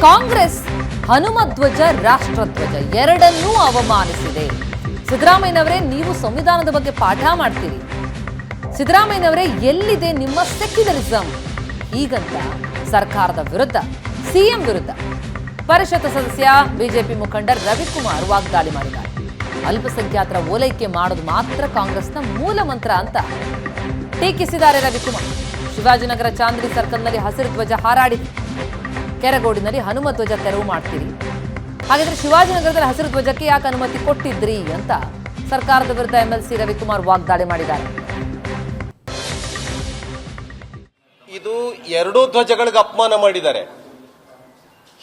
ಕಾಂಗ್ರೆಸ್ ಹನುಮಧ್ವಜ ರಾಷ್ಟ್ರಧ್ವಜ ಎರಡನ್ನೂ ಅವಮಾನಿಸಿದೆ. ಸಿದ್ದರಾಮಯ್ಯನವರೇ, ನೀವು ಸಂವಿಧಾನದ ಬಗ್ಗೆ ಪಾಠ ಮಾಡ್ತೀರಿ. ಸಿದ್ದರಾಮಯ್ಯನವರೇ, ಎಲ್ಲಿದೆ ನಿಮ್ಮ ಸೆಕ್ಯುಲರಿಸಂ? ಹೀಗಂತ ಸರ್ಕಾರದ ವಿರುದ್ಧ, ಸಿಎಂ ವಿರುದ್ಧ ಪರಿಷತ್ ಸದಸ್ಯ ಬಿಜೆಪಿ ಮುಖಂಡ ರವಿಕುಮಾರ್ ವಾಗ್ದಾಳಿ ಮಾಡಿದ್ದಾರೆ. ಅಲ್ಪಸಂಖ್ಯಾತರ ಓಲೈಕೆ ಮಾಡೋದು ಮಾತ್ರ ಕಾಂಗ್ರೆಸ್ನ ಮೂಲ ಮಂತ್ರ ಅಂತ ಟೀಕಿಸಿದ್ದಾರೆ ರವಿಕುಮಾರ್. ಶಿವಾಜಿನಗರ ಚಾಂದ್ರಿ ಸರ್ಕಲ್ನಲ್ಲಿ ಹಸಿರು ಧ್ವಜ ಹಾರಾಡಿದೆ. ಕೆರಗೋಡಿನಲ್ಲಿ ಹನುಮ ಧ್ವಜ ತೆರವು ಮಾಡ್ತೀರಿ. ಹಾಗಿದ್ರೆ ಶಿವಾಜಿನಗರದಲ್ಲಿ ಹಸಿರು ಧ್ವಜಕ್ಕೆ ಯಾಕೆ ಅನುಮತಿ ಕೊಟ್ಟಿದ್ರಿ ಅಂತ ಸರ್ಕಾರದ ವಿರುದ್ಧ ಎಂಎಲ್ಸಿ ರವಿಕುಮಾರ್ ವಾಗ್ದಾಳಿ ಮಾಡಿದ್ದಾರೆ. ಇದು ಎರಡೂ ಧ್ವಜಗಳಿಗೆ ಅಪಮಾನ ಮಾಡಿದ್ದಾರೆ.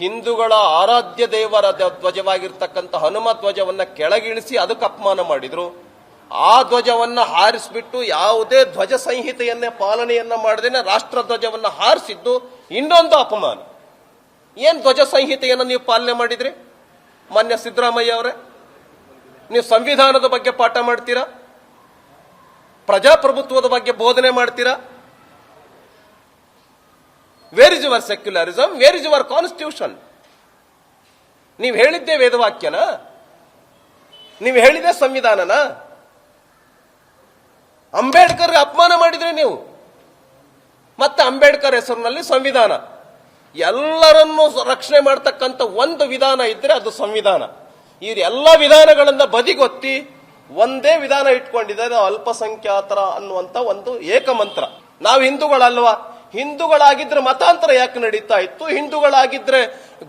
ಹಿಂದೂಗಳ ಆರಾಧ್ಯ ದೇವರ ಧ್ವಜವಾಗಿರ್ತಕ್ಕಂಥ ಹನುಮ ಧ್ವಜವನ್ನ ಕೆಳಗಿಳಿಸಿ ಅದಕ್ಕೆ ಅಪಮಾನ ಮಾಡಿದ್ರು. ಆ ಧ್ವಜವನ್ನ ಹಾರಿಸಿಬಿಟ್ಟು ಯಾವುದೇ ಧ್ವಜ ಸಂಹಿತೆಯನ್ನೇ ಪಾಲನೆಯನ್ನ ಮಾಡದೇನೆ ರಾಷ್ಟ್ರ ಧ್ವಜವನ್ನ ಹಾರಿಸಿದ್ದು ಇನ್ನೊಂದು ಅಪಮಾನ. ಏನ್ ಧ್ವಜ ಸಂಹಿತೆಯನ್ನ ನೀವು ಪಾಲನೆ ಮಾಡಿದ್ರಿ? ಮಾನ್ಯ ಸಿದ್ದರಾಮಯ್ಯ ಅವರೇ, ನೀವು ಸಂವಿಧಾನದ ಬಗ್ಗೆ ಪಾಠ ಮಾಡ್ತೀರಾ? ಪ್ರಜಾಪ್ರಭುತ್ವದ ಬಗ್ಗೆ ಬೋಧನೆ ಮಾಡ್ತೀರಾ? Where is your secularism? Where is your constitution? ನೀವು ಹೇಳಿದ್ದೇ ವೇದವಾಕ್ಯನ? ನೀವು ಹೇಳಿದ್ದೇ ಸಂವಿಧಾನನ? ಅಂಬೇಡ್ಕರ್ ಅಪಮಾನ ಮಾಡಿದ್ರಿ ನೀವು. ಮತ್ತೆ ಅಂಬೇಡ್ಕರ್ ಹೆಸರಿನಲ್ಲಿ ಸಂವಿಧಾನ. ಎಲ್ಲರನ್ನೂ ರಕ್ಷಣೆ ಮಾಡತಕ್ಕಂಥ ಒಂದು ವಿಧಾನ ಇದ್ರೆ ಅದು ಸಂವಿಧಾನ. ಇವ್ರ ಎಲ್ಲ ವಿಧಾನಗಳನ್ನ ಬದಿಗೊತ್ತಿ ಒಂದೇ ವಿಧಾನ ಇಟ್ಕೊಂಡಿದ್ದಾರೆ, ಅಲ್ಪಸಂಖ್ಯಾತರ ಅನ್ನುವಂತ ಒಂದು ಏಕಮಂತ್ರ. ನಾವು ಹಿಂದೂಗಳಲ್ವಾ? ಹಿಂದೂಗಳಾಗಿದ್ರೆ ಮತಾಂತರ ಯಾಕೆ ನಡೀತಾ ಇತ್ತು? ಹಿಂದೂಗಳಾಗಿದ್ರೆ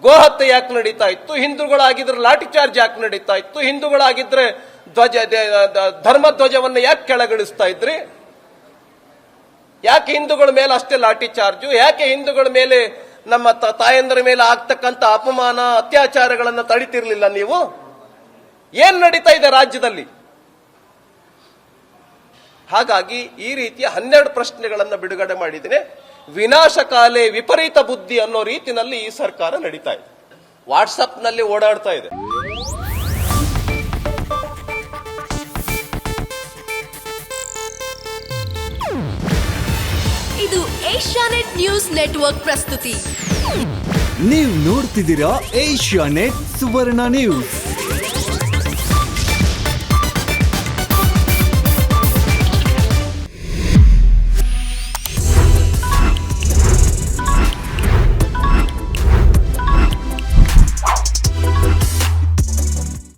ಗೋಹತ್ಯೆ ಯಾಕೆ ನಡೀತಾ ಇತ್ತು? ಹಿಂದೂಗಳಾಗಿದ್ರೆ ಲಾಠಿ ಚಾರ್ಜ್ ಯಾಕೆ ನಡೀತಾ ಇತ್ತು? ಹಿಂದೂಗಳಾಗಿದ್ರೆ ಧರ್ಮ ಧ್ವಜವನ್ನ ಯಾಕೆ ಕೆಳಗಿಳಿಸ್ತಾ ಇದ್ರಿ? ಯಾಕೆ ಹಿಂದೂಗಳ ಮೇಲೆ ಅಷ್ಟೇ ಲಾಠಿ ಚಾರ್ಜು? ಯಾಕೆ ಹಿಂದೂಗಳ ಮೇಲೆ, ನಮ್ಮ ತಾಯಂದರ ಮೇಲೆ ಆಗ್ತಕ್ಕಂಥ ಅಪಮಾನ ಅತ್ಯಾಚಾರಗಳನ್ನ ತಡಿತಿರ್ಲಿಲ್ಲ ನೀವು? ಏನ್ ನಡೀತಾ ಇದೆ ರಾಜ್ಯದಲ್ಲಿ? ಹಾಗಾಗಿ ಈ ರೀತಿಯ 12 ಪ್ರಶ್ನೆಗಳನ್ನ ಬಿಡುಗಡೆ ಮಾಡಿದ್ದೇನೆ. ವಿನಾಶಕಾಲೆ ವಿಪರೀತ ಬುದ್ಧಿ ಅನ್ನೋ ರೀತಿನಲ್ಲಿ ಈ ಸರ್ಕಾರ ನಡೀತಾ ಇದೆ. ವಾಟ್ಸ್ಆಪ್ನಲ್ಲಿ ಓಡಾಡ್ತಾ ಇದೆ. ಇದು ಏಷ್ಯಾನೆಟ್ ನ್ಯೂಸ್ ನೆಟ್ವರ್ಕ್ ಪ್ರಸ್ತುತಿ. ನೀವು ನೋಡ್ತಿದ್ದೀರಾ ಏಷ್ಯಾನೆಟ್ ಸುವರ್ಣ ನ್ಯೂಸ್.